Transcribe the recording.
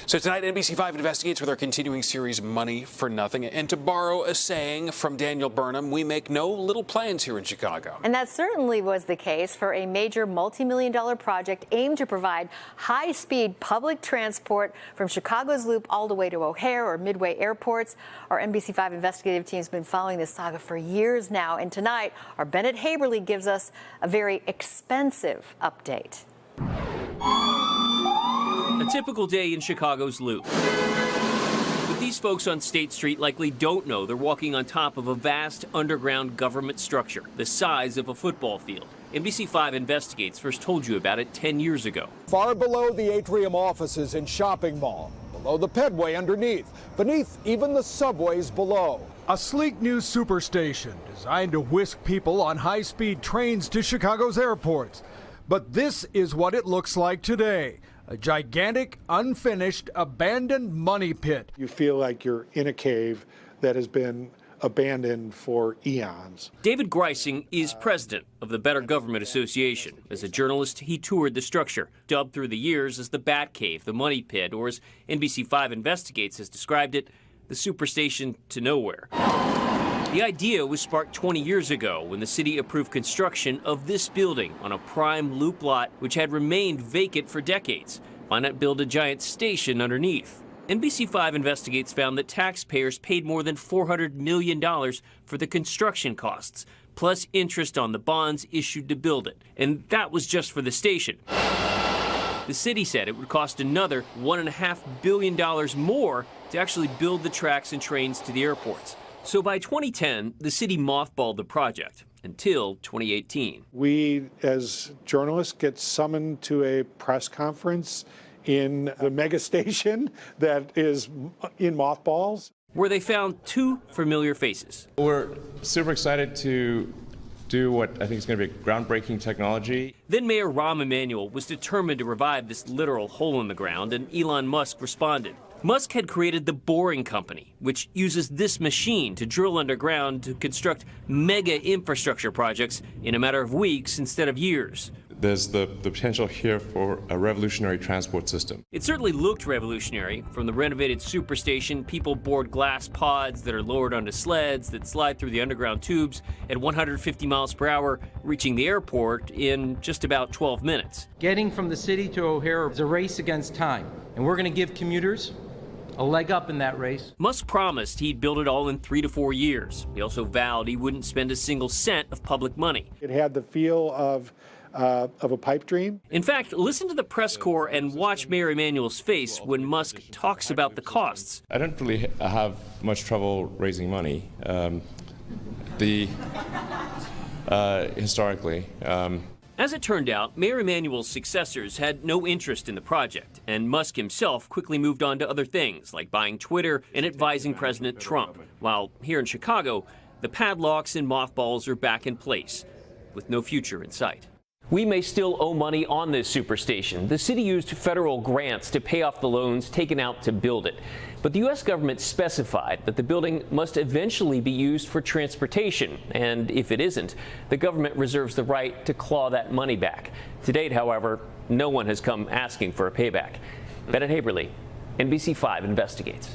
So tonight, NBC5 investigates with our continuing series, Money for Nothing. And to borrow a saying from Daniel Burnham, we make no little plans here in Chicago. And that certainly was the case for a major multi-million-dollar project aimed to provide high-speed public transport from Chicago's Loop all the way to O'Hare or Midway airports. Our NBC5 investigative team has been following this saga for years now. And tonight, our Bennett Haeberle gives us a very expensive update. A typical day in Chicago's Loop. But these folks on State Street likely don't know they're walking on top of a vast underground government structure, the size of a football field. NBC5 Investigates first told you about it 10 years ago. Far below the atrium offices and shopping mall, below the pedway underneath, beneath even the subways below. A sleek new superstation designed to whisk people on high-speed trains to Chicago's airports. But this is what it looks like today. A gigantic, unfinished, abandoned money pit. You feel like you're in a cave that has been abandoned for eons. David Greising is president of the Better Government Association. As a journalist, he toured the structure, dubbed through the years as the Bat Cave, the Money Pit, or as NBC5 Investigates has described it, the Superstation to nowhere. The idea was sparked 20 years ago when the city approved construction of this building on a prime loop lot which had remained vacant for decades. Why not build a giant station underneath? NBC5 Investigates found that taxpayers paid more than $400 million for the construction costs, plus interest on the bonds issued to build it. And that was just for the station. The city said it would cost another $1.5 billion more to actually build the tracks and trains to the airports. So by 2010, the city mothballed the project until 2018. We, as journalists, get summoned to a press conference in the mega station that is in mothballs, where they found two familiar faces. We're super excited to do what I think is going to be groundbreaking technology. Then Mayor Rahm Emanuel was determined to revive this literal hole in the ground, and Elon Musk responded. Musk had created the Boring Company, which uses this machine to drill underground to construct mega infrastructure projects in a matter of weeks instead of years. There's the potential here for a revolutionary transport system. It certainly looked revolutionary. From the renovated Superstation, people board glass pods that are lowered onto sleds that slide through the underground tubes at 150 miles per hour, reaching the airport in just about 12 minutes. Getting from the city to O'Hare is a race against time, and we're going to give commuters a leg up in that race. Musk promised he'd build it all in 3 to 4 years. He also vowed he wouldn't spend a single cent of public money. It had the feel of a pipe dream. In fact, listen to the press corps and watch Mayor Emanuel's face when Musk talks about the costs. I don't really have much trouble raising money. Historically. As it turned out, Mayor Emanuel's successors had no interest in the project, and Musk himself quickly moved on to other things, like buying Twitter and advising President Trump. While here in Chicago, the padlocks and mothballs are back in place, with no future in sight. We may still owe money on this superstation. The city used federal grants to pay off the loans taken out to build it. But the U.S. government specified that the building must eventually be used for transportation. And if it isn't, the government reserves the right to claw that money back. To date, however, no one has come asking for a payback. Bennett Haeberle, NBC5 Investigates.